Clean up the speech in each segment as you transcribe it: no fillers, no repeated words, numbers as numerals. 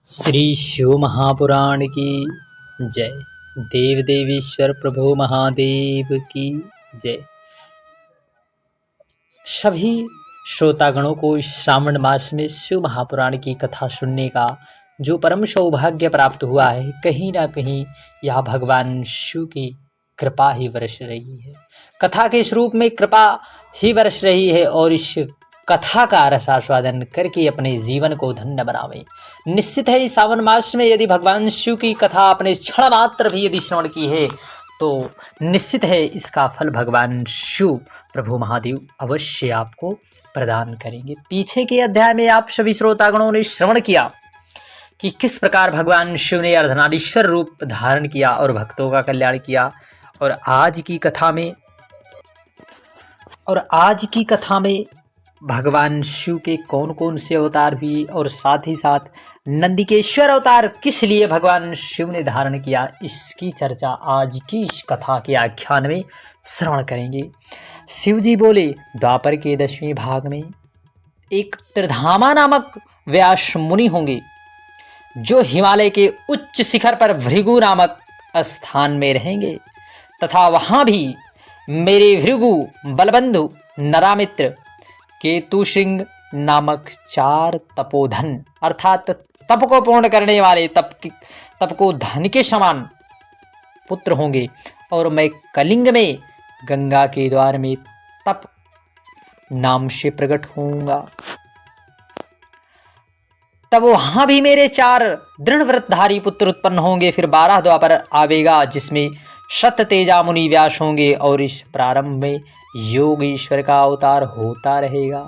श्री शिव महापुराण की जय। देव देवेश्वर प्रभु महादेव की जय। सभी श्रोतागणों को इस श्रावण मास में शिव महापुराण की कथा सुनने का जो परम सौभाग्य प्राप्त हुआ है, कहीं ना कहीं यह भगवान शिव की कृपा ही बरस रही है। कथा के स्वरूप में कृपा ही बरस रही है और इस कथा का रसास्वादन करके अपने जीवन को धन्य बनावे। निश्चित है इस सावन मास में यदि भगवान शिव की कथा आपने क्षण मात्र भी यदि श्रवण की है तो निश्चित है इसका फल भगवान शिव प्रभु महादेव अवश्य आपको प्रदान करेंगे। पीछे के अध्याय में आप सभी श्रोतागणों ने श्रवण किया कि किस प्रकार भगवान शिव ने अर्धनारीश्वर रूप धारण किया और भक्तों का कल्याण किया। और आज की कथा में भगवान शिव के कौन कौन से अवतार हुए और साथ ही साथ नंदिकेश्वर अवतार किस लिए भगवान शिव ने धारण किया, इसकी चर्चा आज की इस कथा के आख्यान में श्रवण करेंगे। शिव जी बोले, द्वापर के 10वें भाग में एक त्रिधामा नामक व्यास मुनि होंगे जो हिमालय के उच्च शिखर पर भृगु नामक स्थान में रहेंगे तथा वहां भी मेरे भृगु बलबंधु नरामित्र केतु सिंह नामक 4 तपोधन अर्थात तप को पूर्ण करने वाले तप को धन के समान पुत्र होंगे और मैं कलिंग में गंगा के द्वार में तप नाम से प्रकट होऊंगा। तब वहां भी मेरे 4 दृढ़ व्रतधारी पुत्र उत्पन्न होंगे। फिर 12 द्वापर आवेगा जिसमें सत तेजा मुनि व्यास होंगे और इस प्रारंभ में योग ईश्वर का अवतार होता रहेगा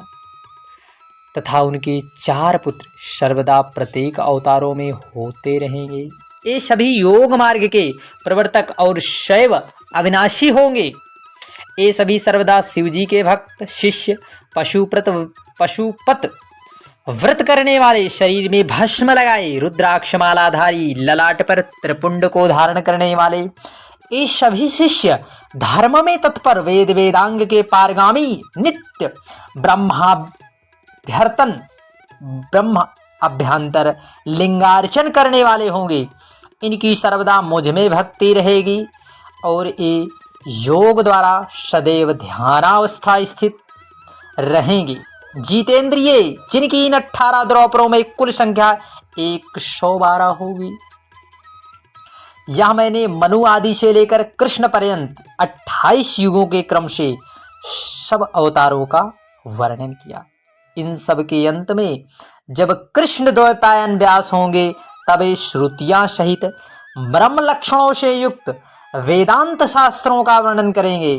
तथा उनके 4 पुत्र सर्वदा प्रत्येक अवतारों में होते रहेंगे। ये सभी योग मार्ग के प्रवर्तक और शैव अविनाशी होंगे। ये सभी सर्वदा शिवजी के भक्त शिष्य पशुपत व्रत करने वाले, शरीर में भस्म लगाए रुद्राक्ष मालाधारी, ललाट पर त्रिपुंड को धारण करने वाले, ये सभी शिष्य धर्म में तत्पर, वेद वेदांग के पारगामी, नित्य ब्रह्म अभ्यंतर लिंगार्चन करने वाले होंगे। इनकी सर्वदा मुझ में भक्ति रहेगी और ये योग द्वारा सदैव ध्यानावस्था स्थित रहेंगे। जितेंद्रिय जिनकी इन 18 द्वापरों में कुल संख्या 112 होगी। यह मैंने मनु आदि से लेकर कृष्ण पर्यंत 28 युगों के क्रम से सब अवतारों का वर्णन किया। इन सब के अंत में जब कृष्ण द्वैपायन व्यास होंगे तब श्रुतियां सहित ब्रह्म लक्षणों से युक्त वेदांत शास्त्रों का वर्णन करेंगे।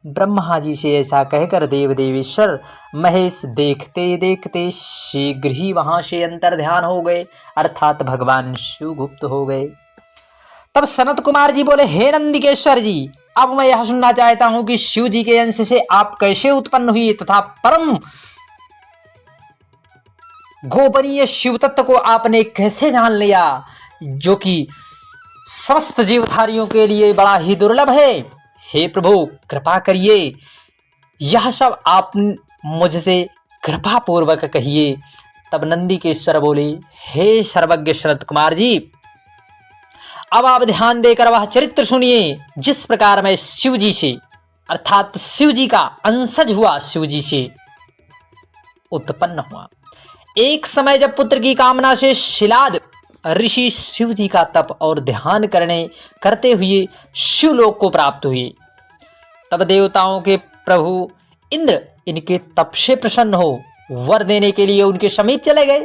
ब्रह्मा जी से ऐसा कहकर देव देवेश्वर महेश देखते देखते शीघ्र ही वहां से अंतर ध्यान हो गए अर्थात भगवान शिव गुप्त हो गए। तब सनत कुमार जी बोले, हे नंदिकेश्वर जी, अब मैं यह सुनना चाहता हूं कि शिव जी के अंश से आप कैसे उत्पन्न हुई तथा परम गोपनीय शिव तत्व को आपने कैसे जान लिया जो कि समस्त जीवधारियों के लिए बड़ा ही दुर्लभ है। हे प्रभु कृपा करिए, यह सब आप मुझसे कृपा पूर्वक कहिए। तब नंदिकेश्वर बोले, हे सर्वज्ञ सनत कुमार जी, अब आप ध्यान देकर वह चरित्र सुनिए जिस प्रकार मैं शिव जी से अर्थात शिव जी का अंशज हुआ, शिव जी से उत्पन्न हुआ। एक समय जब पुत्र की कामना से शिलाद ऋषि शिव जी का तप और ध्यान करते हुए शिवलोक को प्राप्त हुए, तब देवताओं के प्रभु इंद्र इनके तप से प्रसन्न हो वर देने के लिए उनके समीप चले गए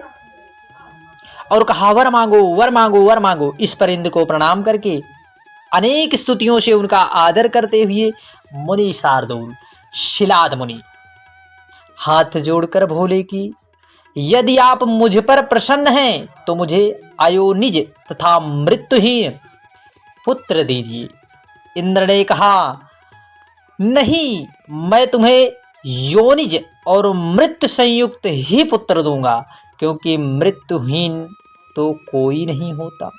और कहा, वर मांगो वर मांगो वर मांगो। इस पर इंद्र को प्रणाम करके अनेक स्तुतियों से उनका आदर करते हुए मुनि शार्दूल शिलाद मुनि हाथ जोड़कर बोले कि यदि आप मुझ पर प्रसन्न हैं तो मुझे अयोनिज तथा मृत्युहीन पुत्र दीजिए। इंद्र ने कहा, नहीं, मैं तुम्हें योनिज और मृत्यु संयुक्त ही पुत्र दूंगा क्योंकि मृत्युहीन तो कोई नहीं होता।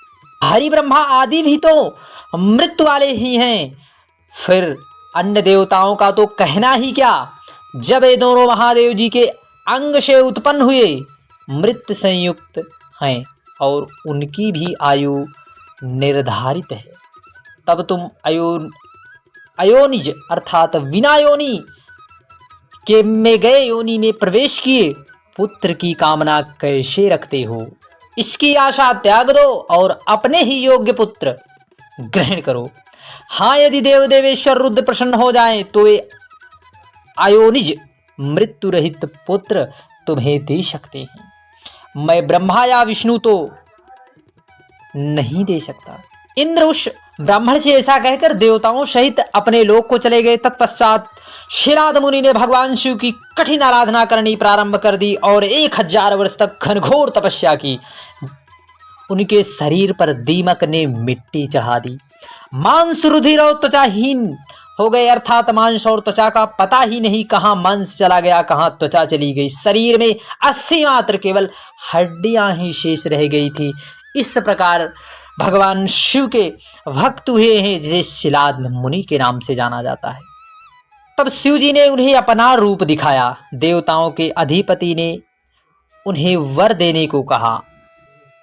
हरि ब्रह्मा आदि भी तो मृत्यु वाले ही हैं। फिर अन्य देवताओं का तो कहना ही क्या, जब ये दोनों महादेव जी के अंग से उत्पन्न हुए मृत्यु संयुक्त हैं और उनकी भी आयु निर्धारित है। तब तुम अयोनिज अर्थात बिना योनि के में गए योनि में प्रवेश किए पुत्र की कामना कैसे रखते हो? इसकी आशा त्याग दो और अपने ही योग्य पुत्र ग्रहण करो। हाँ, यदि देव देवेश्वर रुद्र प्रसन्न हो जाएं तो ये अयोनिज मृत्यु रहित पुत्र तुम्हें दे सकते हैं। मैं ब्रह्मा या विष्णु तो नहीं दे सकता। इंद्र उस ब्राह्मण से ऐसा कहकर देवताओं सहित अपने लोक को चले गए। तत्पश्चात शिलाद मुनि ने भगवान शिव की कठिन आराधना करनी प्रारंभ कर दी और 1000 वर्ष तक घनघोर तपस्या की। उनके शरीर पर दीमक ने मिट्टी चढ़ा दी। मांस रुधिर और त्वचाहीन हो गए, अर्थात मांस और त्वचा का पता ही नहीं कहां मांस चला गया, कहां त्वचा चली गई। शरीर में अस्थि मात्र केवल हड्डियां ही शेष रह गई थी। इस प्रकार भगवान शिव के भक्त हुए हैं, जिसे शिलाद मुनि के नाम से जाना जाता है। तब शिव जी ने उन्हें अपना रूप दिखाया। देवताओं के अधिपति ने उन्हें वर देने को कहा,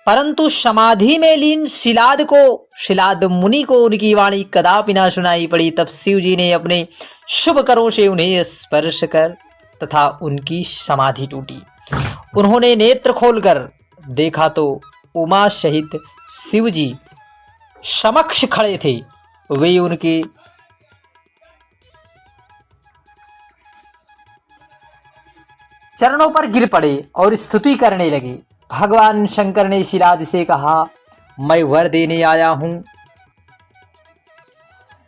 परंतु समाधि में लीन शिलाद मुनि को उनकी वाणी कदापि न सुनाई पड़ी। तब शिव जी ने अपने शुभ करों से उन्हें स्पर्श कर तथा उनकी समाधि टूटी। उन्होंने नेत्र खोलकर देखा तो उमा सहित शिव जी समक्ष खड़े थे। वे उनके चरणों पर गिर पड़े और स्तुति करने लगे। भगवान शंकर ने शिलाद से कहा, मैं वर देने आया हूं।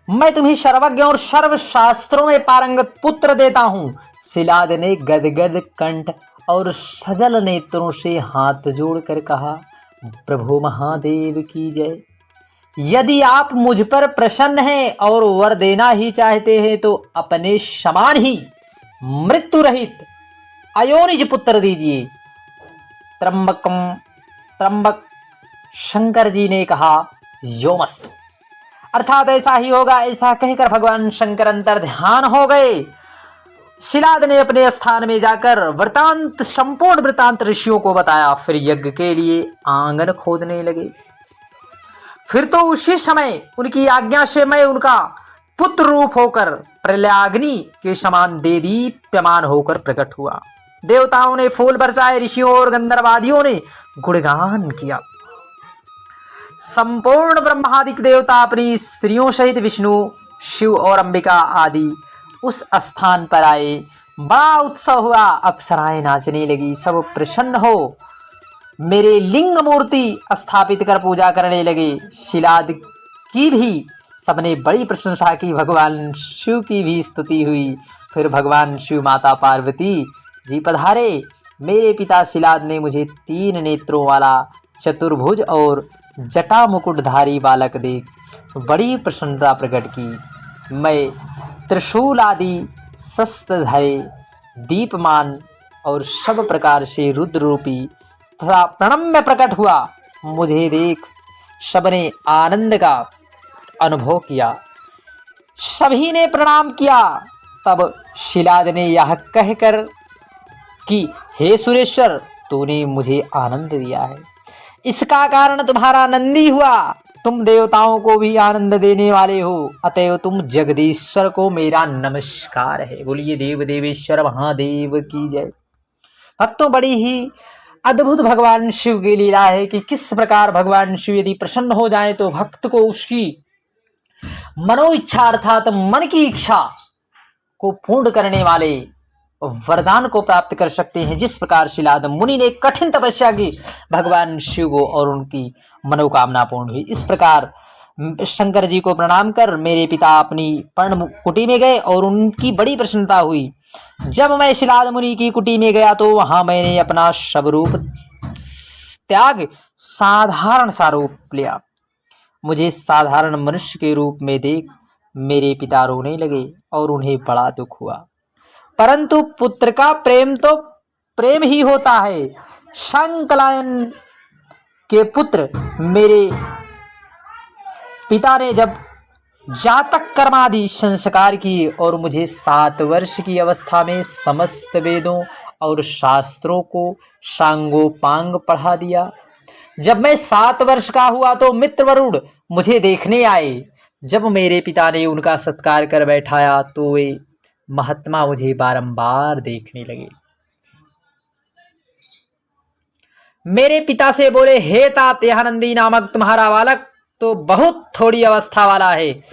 मैं तुम्हें सर्वज्ञ और सर्व शास्त्रों में पारंगत पुत्र देता हूं। शिलाद ने गदगद कंठ और सजल नेत्रों से हाथ जोड़कर कहा, प्रभु महादेव की जय। यदि आप मुझ पर प्रसन्न हैं और वर देना ही चाहते हैं तो अपने समान ही मृत्यु रहित अयोनिज पुत्र दीजिए। त्र्यंबक शंकर जी ने कहा, योमस्तु, अर्थात ऐसा ही होगा। ऐसा कहकर भगवान शंकर अंतर ध्यान हो गए। शिलाद ने अपने स्थान में जाकर संपूर्ण वृतांत ऋषियों को बताया। फिर यज्ञ के लिए आंगन खोदने लगे। फिर तो उसी समय उनकी आज्ञा से मैं उनका पुत्र रूप होकर प्रलयाग्नि के समान देदीप्यमान होकर प्रकट हुआ। देवताओं ने फूल बरसाए, ऋषियों और गंधर्वादियों ने गुणगान किया। संपूर्ण ब्रह्मादिक देवता अपनी स्त्रियों सहित विष्णु, शिव और अंबिका आदि उस स्थान पर आए। बड़ा उत्सव हुआ। अप्सराएं नाचने लगी। सब प्रसन्न हो मेरे लिंग मूर्ति स्थापित कर पूजा करने लगे। शिलाद की भी सबने बड़ी प्रशंसा की। भगवान शिव की भी स्तुति हुई। फिर भगवान शिव माता पार्वती जी पधारे। मेरे पिता शिलाद ने मुझे 3 नेत्रों वाला चतुर्भुज और जटा मुकुटधारी बालक देख बड़ी प्रसन्नता प्रकट की। मैं त्रिशूल आदि शस्त्र धरे, दीपमान और सब प्रकार से रुद्र रूपी तथा प्रणम्य प्रकट हुआ। मुझे देख सबने आनंद का अनुभव किया। सभी ने प्रणाम किया। तब शिलाद ने यह कहकर कि हे सुरेश्वर, तूने मुझे आनंद दिया है, इसका कारण तुम्हारा नंदी हुआ। तुम देवताओं को भी आनंद देने वाले हो, अतएव तुम जगदीश्वर को मेरा नमस्कार है। बोलिए देव देवेश्वर महादेव की जय। भक्तों, बड़ी ही अद्भुत भगवान शिव की लीला है कि किस प्रकार भगवान शिव यदि प्रसन्न हो जाए तो भक्त को उसकी मनो इच्छा अर्थात मन की इच्छा को पूर्ण करने वाले वरदान को प्राप्त कर सकते हैं। जिस प्रकार शिलाद मुनि ने कठिन तपस्या की भगवान शिव को और उनकी मनोकामना पूर्ण हुई। इस प्रकार शंकर जी को प्रणाम कर मेरे पिता अपनी पर्ण कुटी में गए और उनकी बड़ी प्रसन्नता हुई। जब मैं शिलाद मुनि की कुटी में गया तो वहां मैंने अपना स्वरूप त्याग साधारण सा रूप लिया। मुझे साधारण मनुष्य के रूप में देख मेरे पिता रोने लगे और उन्हें बड़ा दुख हुआ। परंतु पुत्र का प्रेम तो प्रेम ही होता है। संकलायन के पुत्र मेरे पिता ने जब जातक कर्मादि संस्कार किए और मुझे 7 वर्ष की अवस्था में समस्त वेदों और शास्त्रों को सांगोपांग पढ़ा दिया, जब मैं 7 वर्ष का हुआ तो मित्र वरुण मुझे देखने आए। जब मेरे पिता ने उनका सत्कार कर बैठाया तो वे महात्मा मुझे बारंबार देखने लगे। मेरे पिता से बोले, हे तात, यह नंदी नामक तुम्हारा बालक तो बहुत थोड़ी अवस्था वाला है।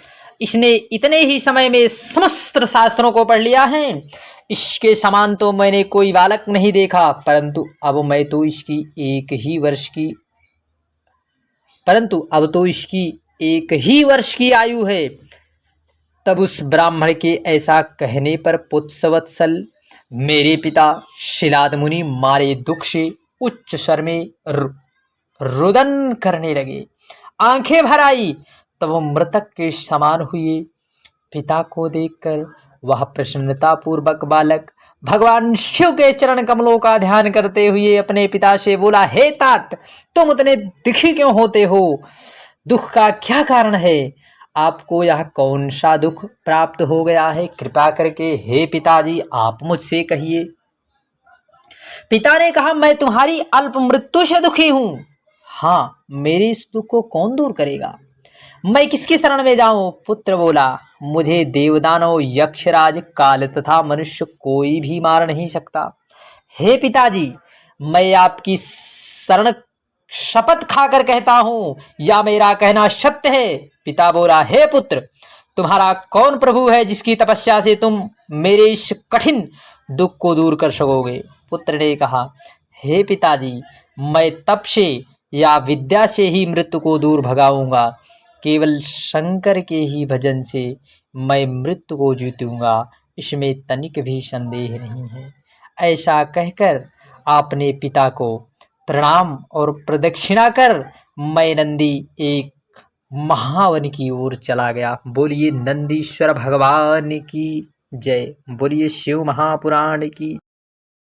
इसने इतने ही समय में समस्त शास्त्रों को पढ़ लिया है। इसके समान तो मैंने कोई बालक नहीं देखा, परंतु अब इसकी एक ही वर्ष की आयु है। तब उस ब्राह्मण के ऐसा कहने पर पुत्रवत्सल मेरे पिता शिलाद मुनि मारे दुख से उच्च स्वर में रुदन करने लगे, आंखें भर आई। तब वो मृतक के समान हुए। पिता को देखकर वह प्रसन्नता पूर्वक बालक भगवान शिव के चरण कमलों का ध्यान करते हुए अपने पिता से बोला, हे तात, तुम उतने दुखी क्यों होते हो? दुख का क्या कारण है? आपको यह कौन सा दुख प्राप्त हो गया है? कृपा करके हे पिताजी आप मुझसे कहिए। पिता ने कहा, मैं तुम्हारी अल्प मृत्यु से दुखी हूं। हाँ, मेरे इस दुख को कौन दूर करेगा? मैं किसकी शरण में जाऊं? पुत्र बोला, मुझे देवदानव, यक्षराज, काल तथा मनुष्य कोई भी मार नहीं सकता। हे पिताजी, मैं आपकी शरण शपथ खाकर कहता हूं, या मेरा कहना सत्य है? पिता बोला, हे पुत्र, तुम्हारा कौन प्रभु है जिसकी तपस्या से तुम मेरे इस कठिन दुख को दूर कर सकोगे? पुत्र ने कहा, हे पिताजी, मैं तप से या विद्या से ही मृत्यु को दूर भगाऊंगा। केवल शंकर के ही भजन से मैं मृत्यु को जीतूंगा, इसमें तनिक भी संदेह नहीं है। ऐसा कहकर आपने पिता को प्रणाम और प्रदक्षिणा कर मैं नंदी एक महावन की ओर चला गया। बोलिए नंदीश्वर भगवान की जय। बोलिए शिव महापुराण की।